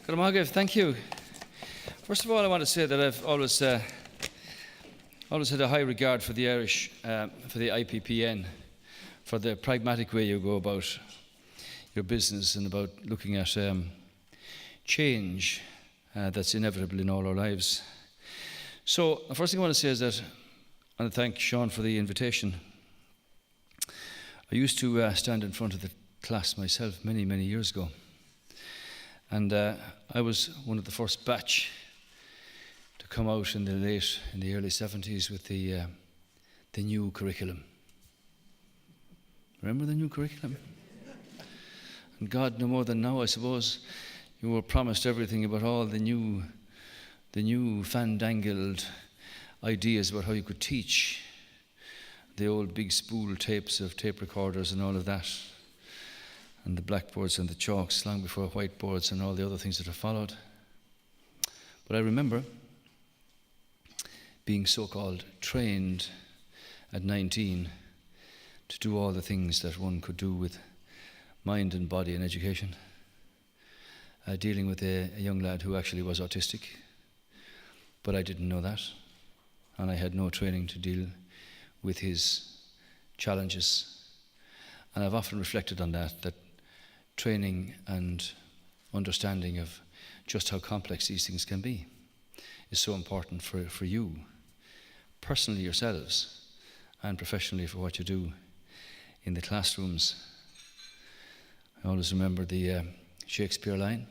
Good, thank you. First of all, I want to say that I've always had a high regard for the Irish, for the IPPN, for the pragmatic way you go about your business and about looking at change that's inevitable in all our lives. So the first thing I want to say is that I want to thank Sean for the invitation. I used to stand in front of the class myself many, many years ago. And I was one of the first batch to come out in the early 70s with the new curriculum. Remember the new curriculum? And God, no more than now, I suppose, you were promised everything about all the new fandangled ideas about how you could teach, the old big spool tapes of tape recorders and all of that, and the blackboards and the chalks long before whiteboards and all the other things that have followed. But I remember being so-called trained at 19 to do all the things that one could do with mind and body and education, dealing with a young lad who actually was autistic, but I didn't know that, and I had no training to deal with his challenges. And I've often reflected on that training and understanding of just how complex these things can be is so important for you, personally yourselves, and professionally for what you do in the classrooms. I always remember the Shakespeare line,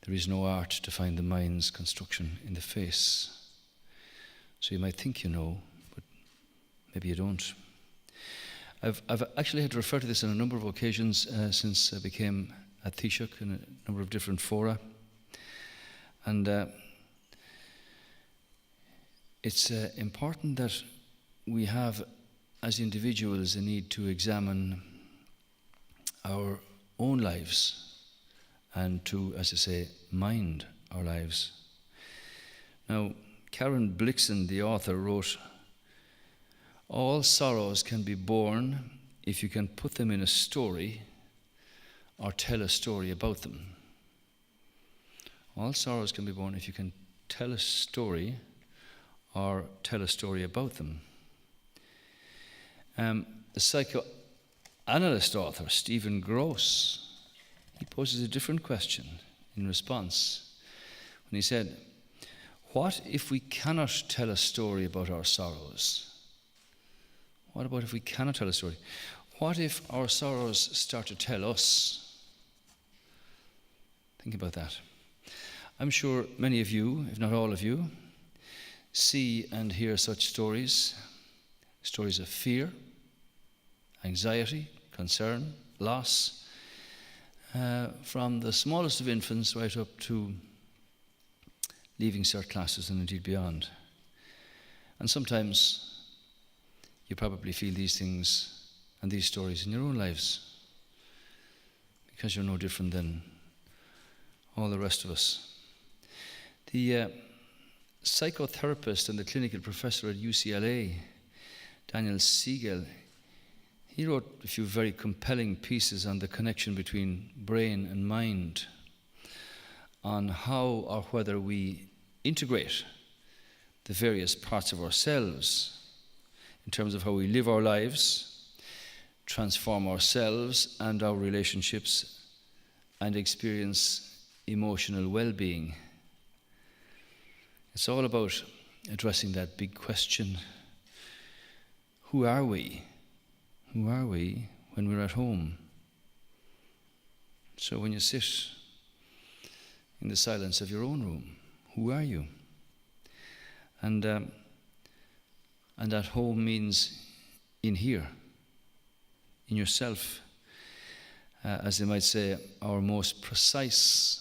"There is no art to find the mind's construction in the face." So you might think you know, but maybe you don't. I've actually had to refer to this on a number of occasions since I became a Taoiseach in a number of different fora. And it's important that we have, as individuals, a need to examine our own lives and to, as I say, mind our lives. Now, Karen Blixen, the author, wrote, "All sorrows can be born if you can put them in a story or tell a story about them." All sorrows can be born if you can tell a story or tell a story about them. The psychoanalyst author, Stephen Gross, he poses a different question in response when he said, "What if we cannot tell a story about our sorrows? What about if we cannot tell a story? What if our sorrows start to tell us?" Think about that. I'm sure many of you, if not all of you, see and hear such stories of fear, anxiety, concern, loss, from the smallest of infants right up to leaving cert classes and indeed beyond. And sometimes you probably feel these things and these stories in your own lives because you're no different than all the rest of us. The psychotherapist and the clinical professor at UCLA, Daniel Siegel, he wrote a few very compelling pieces on the connection between brain and mind, on how or whether we integrate the various parts of ourselves in terms of how we live our lives, transform ourselves and our relationships, and experience emotional well-being. It's all about addressing that big question: who are we? Who are we when we're at home? So when you sit in the silence of your own room, who are you? And that home means in here, in yourself, as they might say, our most precise,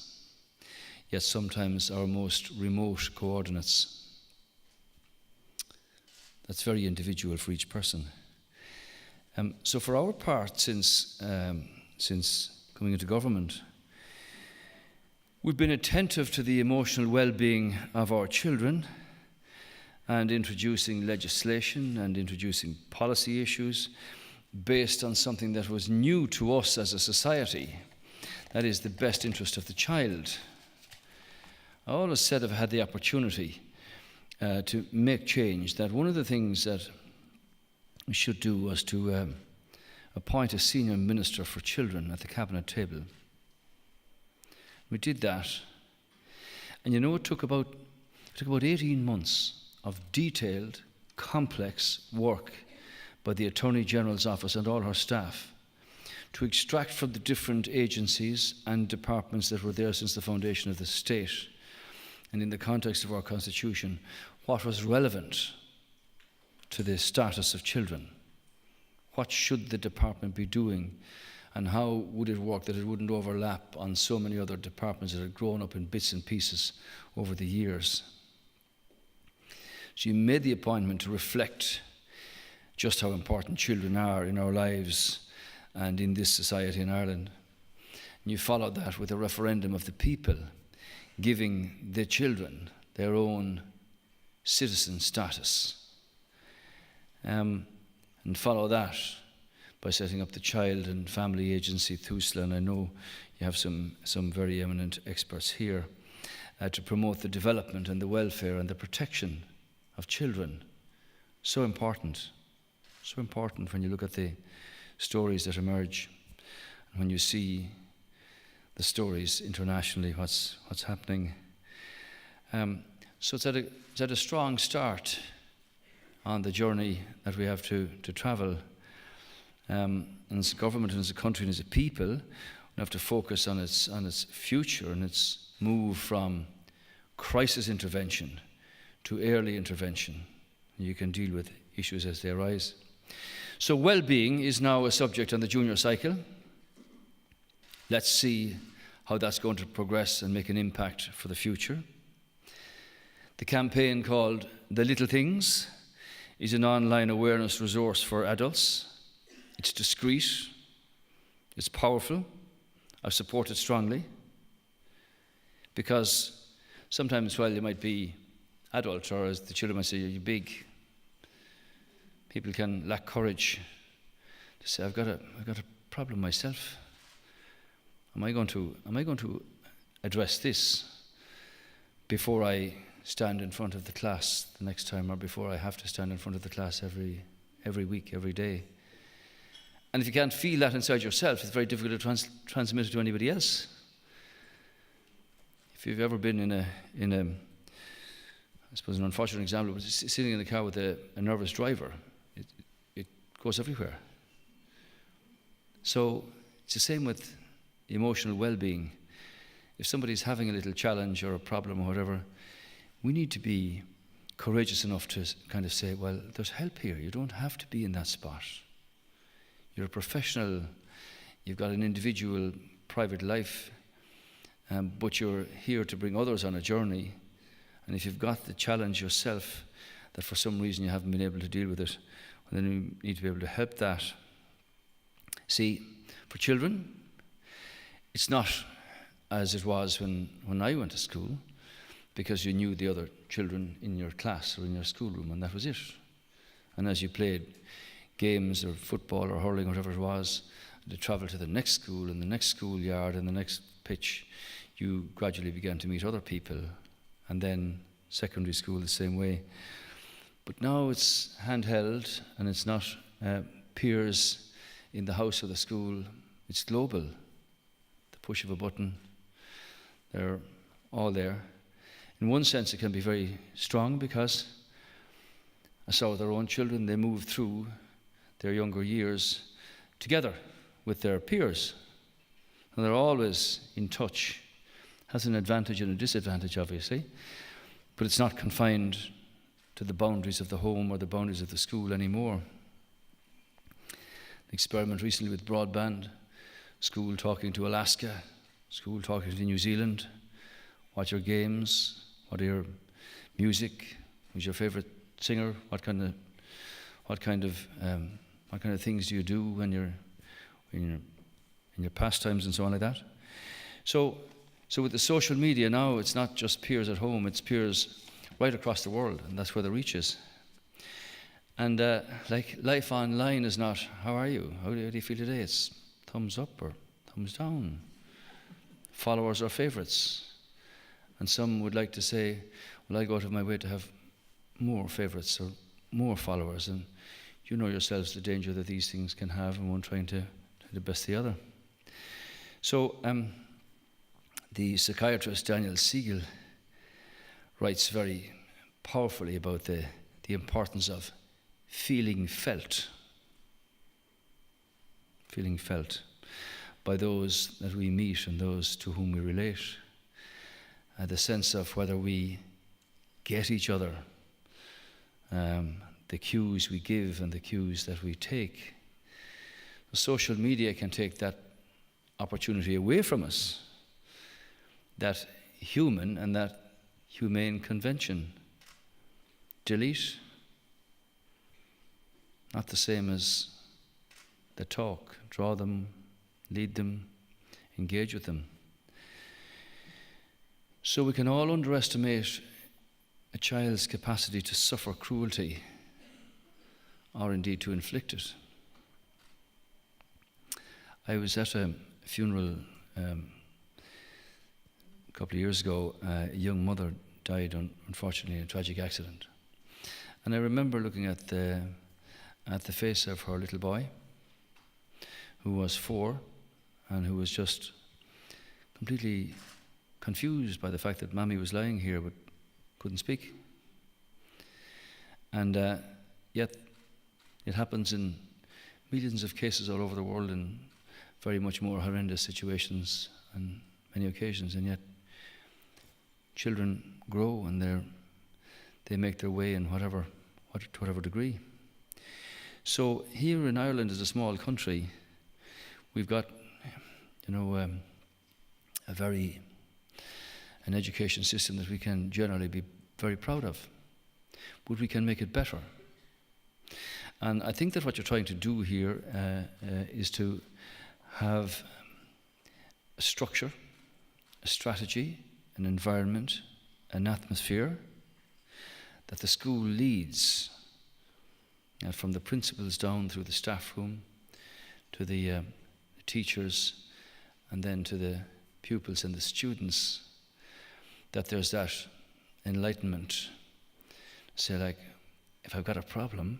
yet sometimes our most remote coordinates. That's very individual for each person. So for our part, since coming into government, we've been attentive to the emotional well-being of our children and introducing legislation and introducing policy issues based on something that was new to us as a society, that is the best interest of the child. I always said if I had the opportunity to make change, that one of the things that we should do was to appoint a senior minister for children at the cabinet table. We did that, and it took about 18 months of detailed, complex work by the Attorney General's office and all her staff to extract from the different agencies and departments that were there since the foundation of the state, and in the context of our Constitution, what was relevant to the status of children. What should the department be doing, and how would it work that it wouldn't overlap on so many other departments that had grown up in bits and pieces over the years. So you made the appointment to reflect just how important children are in our lives and in this society in Ireland. And you followed that with a referendum of the people, giving the children their own citizen status. And follow that by setting up the Child and Family Agency, TUSLA, and I know you have some very eminent experts here, to promote the development and the welfare and the protection of children. So important when you look at the stories that emerge, and when you see the stories internationally, what's happening. So it's at a strong start on the journey that we have to travel. And as a government and as a country and as a people, we have to focus on its future and its move from crisis intervention to early intervention. You can deal with issues as they arise. So well-being is now a subject on the junior cycle. Let's see how that's going to progress and make an impact for the future. The campaign called The Little Things is an online awareness resource for adults. It's discreet, it's powerful. I support it strongly, because sometimes while you might be adult, or as the children might say, you're big, people can lack courage to say, I've got a problem myself. Am I going to address this before I stand in front of the class the next time, or before I have to stand in front of the class every week, every day? And if you can't feel that inside yourself, it's very difficult to transmit it to anybody else. If you've ever been in a I suppose an unfortunate example, but sitting in a car with a nervous driver, it goes everywhere. So it's the same with emotional well-being. If somebody's having a little challenge or a problem or whatever, we need to be courageous enough to kind of say, well, there's help here. You don't have to be in that spot. You're a professional. You've got an individual private life, but you're here to bring others on a journey. And if you've got the challenge yourself that for some reason you haven't been able to deal with it, well, then you need to be able to help that. See, for children, it's not as it was when I went to school, because you knew the other children in your class or in your schoolroom, and that was it. And as you played games or football or hurling or whatever it was, to travel to the next school and the next schoolyard and the next pitch, you gradually began to meet other people. And then secondary school the same way. But now it's handheld, and it's not peers in the house or the school. It's global. The push of a button, they're all there. In one sense, it can be very strong, because I saw with their own children, they move through their younger years together with their peers. And they're always in touch. Has an advantage and a disadvantage, obviously, but it's not confined to the boundaries of the home or the boundaries of the school anymore. The experiment recently with broadband, school talking to Alaska, school talking to New Zealand. What are your games? What are your music? Who's your favorite singer? What kind of things do you do when you're in your pastimes and so on like that? So with the social media now, it's not just peers at home, it's peers right across the world, and that's where the reach is. And like life online is not, how are you? How do you feel today? It's thumbs up or thumbs down. Followers or favorites. And some would like to say, well, I go out of my way to have more favourites or more followers. And you know yourselves the danger that these things can have, and one trying to best the other. So the psychiatrist Daniel Siegel writes very powerfully about the importance of feeling felt by those that we meet and those to whom we relate. The sense of whether we get each other, the cues we give and the cues that we take. Social media can take that opportunity away from us, that human and that humane convention. Delete, not the same as the talk. Draw them, lead them, engage with them. So we can all underestimate a child's capacity to suffer cruelty or indeed to inflict it. I was at a funeral a couple of years ago. A young mother died, unfortunately, in a tragic accident. And I remember looking at the face of her little boy, who was 4 and who was just completely confused by the fact that Mommy was lying here but couldn't speak. And yet it happens in millions of cases all over the world in very much more horrendous situations on many occasions, and yet children grow and they make their way in to whatever degree. So here in Ireland, as a small country, we've got, an education system that we can generally be very proud of, but we can make it better. And I think that what you're trying to do here is to have a structure, a strategy, an environment, an atmosphere that the school leads, from the principals down through the staff room to the teachers and then to the pupils and the students, that there's that enlightenment. Say, like, if I've got a problem,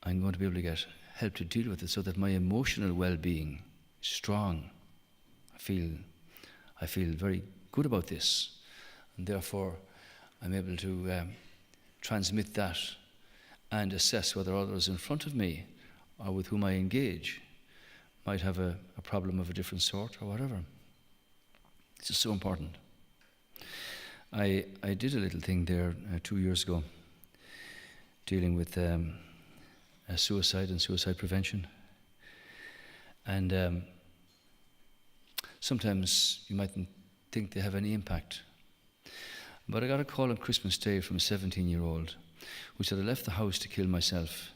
I'm going to be able to get help to deal with it so that my emotional well-being is strong. I feel very good about this, and therefore I'm able to transmit that and assess whether others in front of me or with whom I engage might have a problem of a different sort or whatever. This is so important. I did a little thing there 2 years ago dealing with suicide and suicide prevention. And sometimes you mightn't think they have any impact. But I got a call on Christmas Day from a 17-year-old who said, I left the house to kill myself.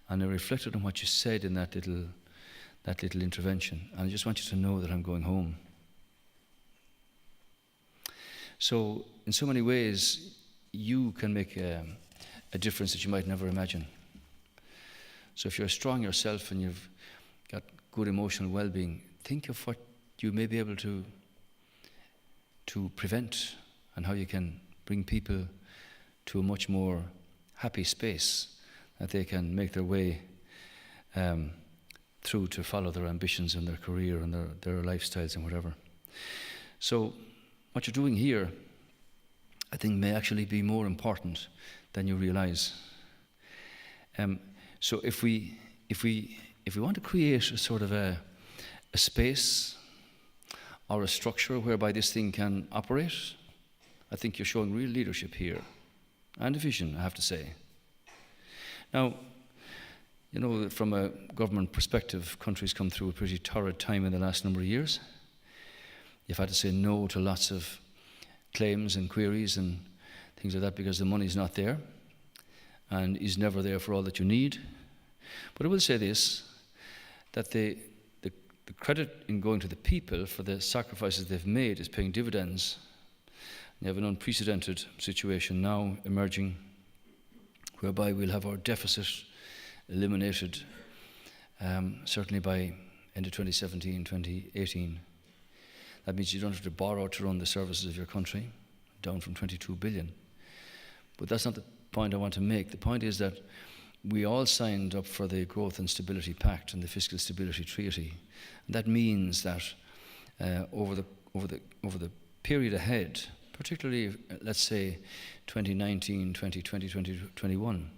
And I reflected on what you said in that little intervention. And I just want you to know that I'm going home. So in so many ways, you can make a difference that you might never imagine. So if you're strong yourself and you've got good emotional well-being, think of what you may be able to prevent and how you can bring people to a much more happy space that they can make their way through to follow their ambitions and their career and their lifestyles and whatever. So what you're doing here, I think, may actually be more important than you realize. So if we want to create a sort of a space or a structure whereby this thing can operate, I think you're showing real leadership here and a vision, I have to say. Now, from a government perspective, countries come through a pretty torrid time in the last number of years. You've had to say no to lots of claims and queries and things like that because the money's not there and is never there for all that you need. But I will say this, that the credit in going to the people for the sacrifices they've made is paying dividends. You have an unprecedented situation now emerging whereby we'll have our deficit eliminated, certainly by end of 2017, 2018. That means you don't have to borrow to run the services of your country. down from 22 billion. But that's not the point I want to make. The point is that we all signed up for the Growth and Stability Pact and the Fiscal Stability Treaty. And that means that over the period ahead, particularly, let's say, 2019, 2020, 2021,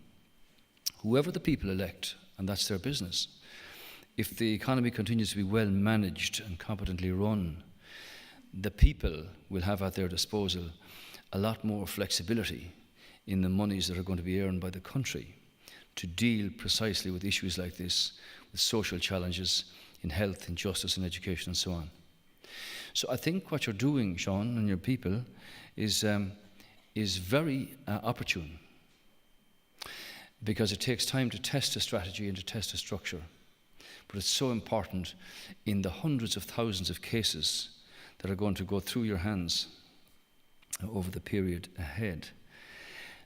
whoever the people elect, and that's their business, if the economy continues to be well managed and competently run, the people will have at their disposal a lot more flexibility in the monies that are going to be earned by the country to deal precisely with issues like this, with social challenges in health, in justice, in education, and so on. So I think what you're doing, Sean, and your people, is very opportune, because it takes time to test a strategy and to test a structure. But it's so important in the hundreds of thousands of cases that are going to go through your hands over the period ahead.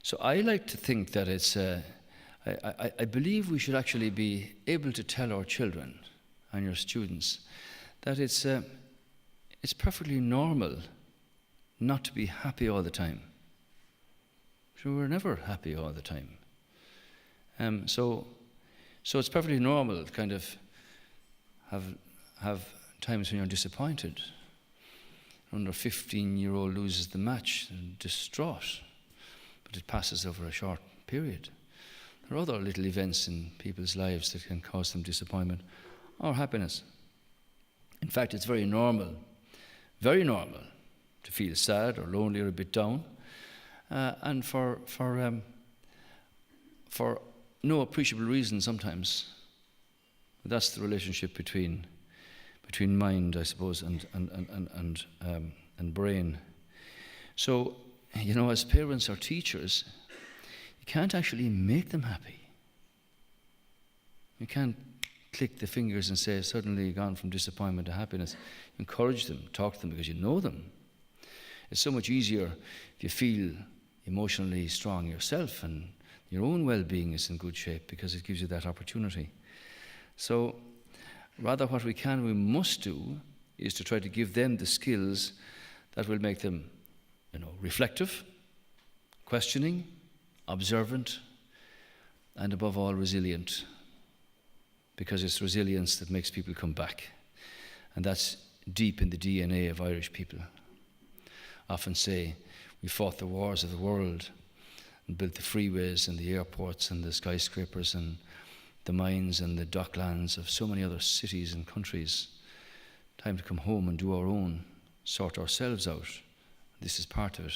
So I like to think that it's, I believe we should actually be able to tell our children and your students that it's perfectly normal not to be happy all the time. So we're never happy all the time. So it's perfectly normal to kind of have times when you're disappointed. Under 15-year-old loses the match and distraught, but it passes over a short period. There are other little events in people's lives that can cause them disappointment or happiness. In fact, it's very normal to feel sad or lonely or a bit down, and for no appreciable reason sometimes. That's the relationship between mind, I suppose, and brain. So, you know, as parents or teachers, you can't actually make them happy. You can't click the fingers and say, suddenly gone from disappointment to happiness. Encourage them, talk to them because you know them. It's so much easier if you feel emotionally strong yourself and your own well-being is in good shape, because it gives you that opportunity. So rather what we must do is to try to give them the skills that will make them, reflective, questioning, observant, and above all resilient. Because it's resilience that makes people come back. And that's deep in the DNA of Irish people. Often say, we fought the wars of the world and built the freeways and the airports and the skyscrapers and the mines and the docklands of so many other cities and countries. Time to come home and do our own, sort ourselves out. This is part of it.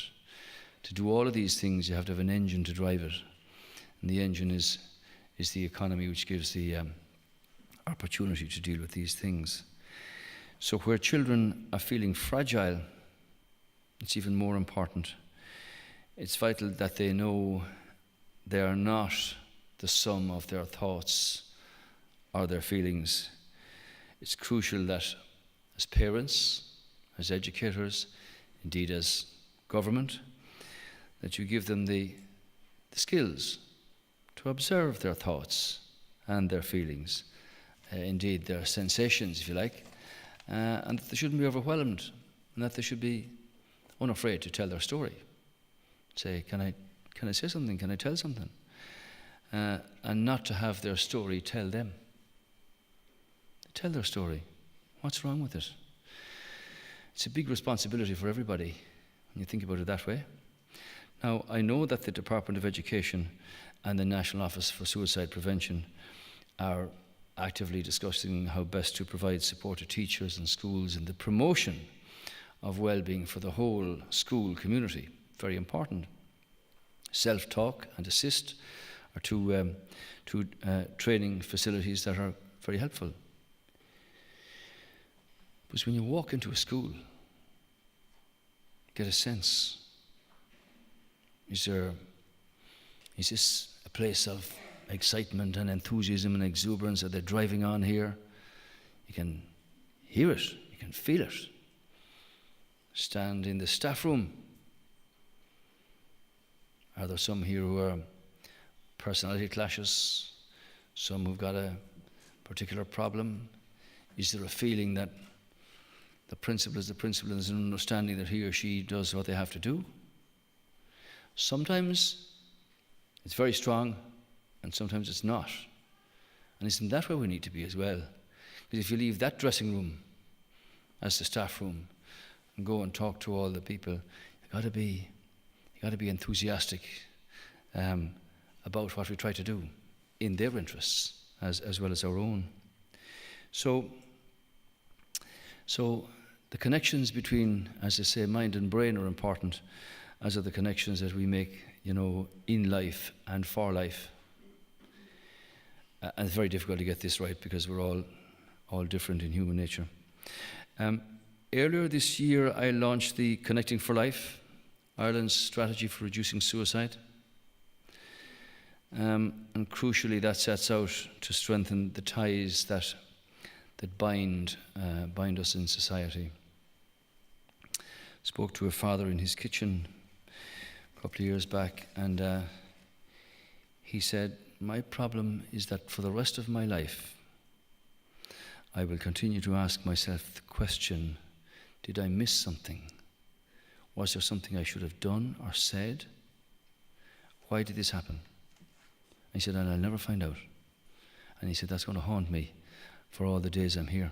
To do all of these things, you have to have an engine to drive it. And the engine is the economy, which gives the opportunity to deal with these things. So where children are feeling fragile, it's even more important. It's vital that they know they are not the sum of their thoughts or their feelings. It's crucial that as parents, as educators, indeed as government, that you give them the skills to observe their thoughts and their feelings, indeed their sensations, if you like, and that they shouldn't be overwhelmed, and that they should be unafraid to tell their story. Say, can I say something? Can I tell something? And not to have their story tell them. Tell their story. What's wrong with it? It's a big responsibility for everybody when you think about it that way. Now, I know that the Department of Education and the National Office for Suicide Prevention are actively discussing how best to provide support to teachers and schools in the promotion of well-being for the whole school community. Very important. Self-talk and assist are two training facilities that are very helpful. But when you walk into a school, get a sense, is this a place of excitement and enthusiasm and exuberance? Are they driving on here? You can hear it, you can feel it. Stand in the staff room. Are there some here who are personality clashes? Some who've got a particular problem? Is there a feeling that the principal is the principal and there's an understanding that he or she does what they have to do? Sometimes it's very strong, and sometimes it's not. And isn't that where we need to be as well? Because if you leave that dressing room as the staff room and go and talk to all the people, you got to be enthusiastic about what we try to do in their interests as well as our own. So the connections between, as I say, mind and brain are important, as are the connections that we make, in life and for life. And it's very difficult to get this right because we're all different in human nature. Earlier this year, I launched the Connecting for Life, Ireland's strategy for reducing suicide. And crucially, that sets out to strengthen the ties that bind us in society. Spoke to a father in his kitchen a couple of years back, and he said, "My problem is that for the rest of my life, I will continue to ask myself the question, did I miss something? Was there something I should have done or said? Why did this happen?" And he said, "And I'll never find out." And he said, "That's going to haunt me for all the days I'm here."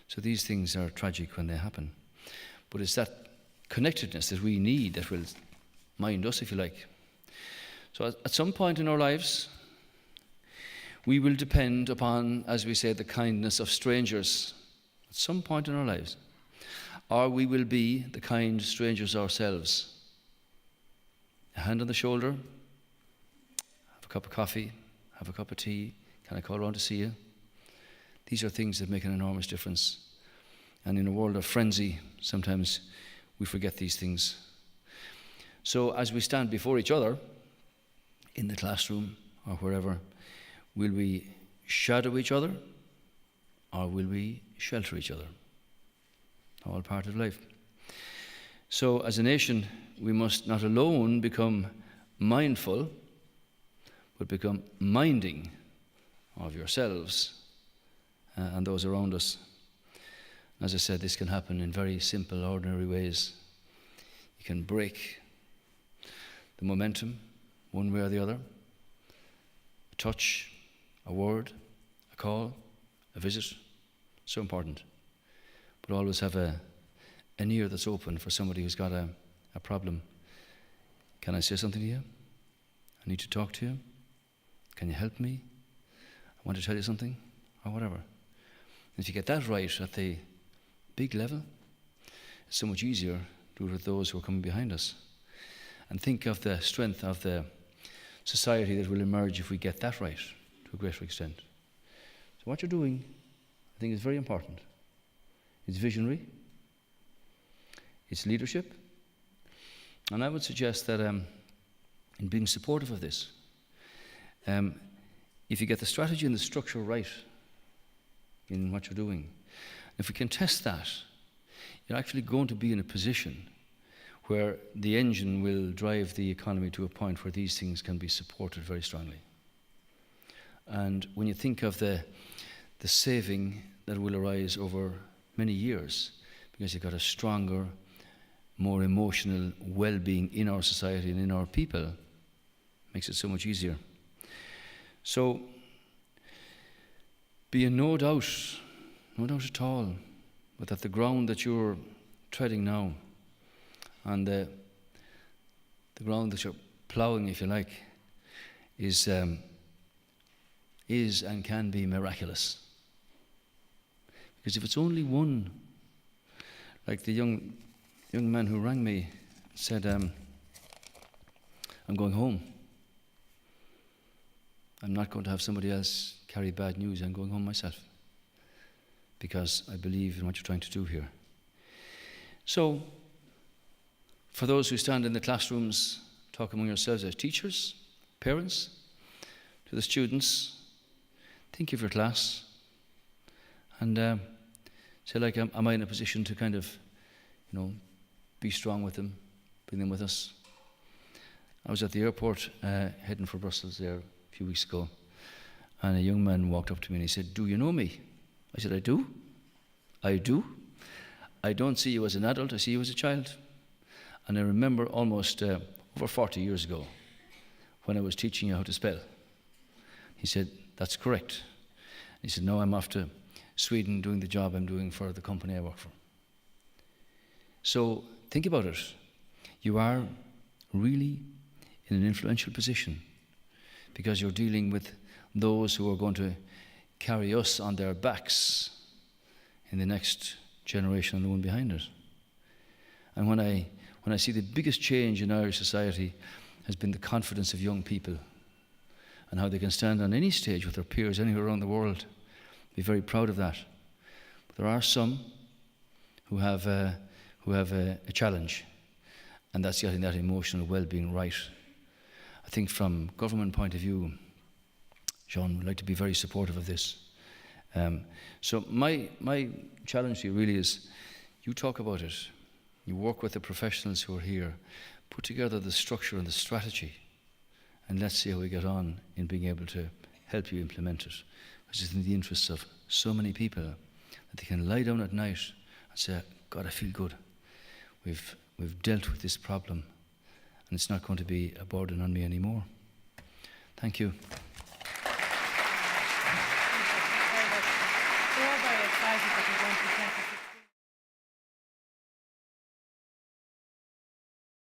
So these things are tragic when they happen. But it's that connectedness that we need that will mind us, if you like. So at some point in our lives, we will depend upon, as we say, the kindness of strangers. At some point in our lives. Or we will be the kind strangers ourselves. A hand on the shoulder, have a cup of coffee, have a cup of tea, can I call around to see you? These are things that make an enormous difference. And in a world of frenzy, sometimes we forget these things. So as we stand before each other, in the classroom or wherever, will we shadow each other or will we shelter each other? All part of life. So as a nation, we must not alone become mindful, but become minding of yourselves and those around us. As I said, this can happen in very simple, ordinary ways. You can break the momentum one way or the other. A touch, a word, a call, a visit, so important. But always have an ear that's open for somebody who's got a problem. Can I say something to you? I need to talk to you. Can you help me? I want to tell you something, or whatever. And if you get that right at the big level, it's so much easier to do it with those who are coming behind us. And think of the strength of the society that will emerge if we get that right to a greater extent. So what you're doing, I think, is very important. It's visionary. It's leadership. And I would suggest that in being supportive of this, if you get the strategy and the structure right in what you're doing, if we can test that, you're actually going to be in a position where the engine will drive the economy to a point where these things can be supported very strongly. And when you think of the saving that will arise over many years, because you've got a stronger, more emotional well-being in our society and in our people, makes it so much easier. So, be in no doubt at all, but that the ground that you're treading now, and the ground that you're ploughing, if you like, is and can be miraculous. Because if it's only one, like the young man who rang me, said, "I'm going home. I'm not going to have somebody else carry bad news. I'm going home myself, because I believe in what you're trying to do here." So, for those who stand in the classrooms, talk among yourselves as teachers, parents, to the students, think of your class and say, like, am I in a position to kind of, be strong with them, bring them with us? I was at the airport heading for Brussels there a few weeks ago, and a young man walked up to me and he said, "Do you know me?" I said, "I do. I do. I don't see you as an adult, I see you as a child. And I remember almost over 40 years ago, when I was teaching you how to spell, he said, "That's correct." He said, "No, I'm off to Sweden doing the job I'm doing for the company I work for." So think about it. You are really in an influential position because you're dealing with those who are going to carry us on their backs in the next generation and the one behind it. And when I see the biggest change in Irish society has been the confidence of young people and how they can stand on any stage with their peers anywhere around the world, be very proud of that. But there are some who have a challenge, and that's getting that emotional well-being right. I think from government point of view, Jean would like to be very supportive of this. So my challenge to you really is, you talk about it. You work with the professionals who are here. Put together the structure and the strategy, and let's see how we get on in being able to help you implement it, which is in the interests of so many people, that they can lie down at night and say, "God, I feel good. We've dealt with this problem, and it's not going to be a burden on me anymore." Thank you. We're all very excited that we're going to be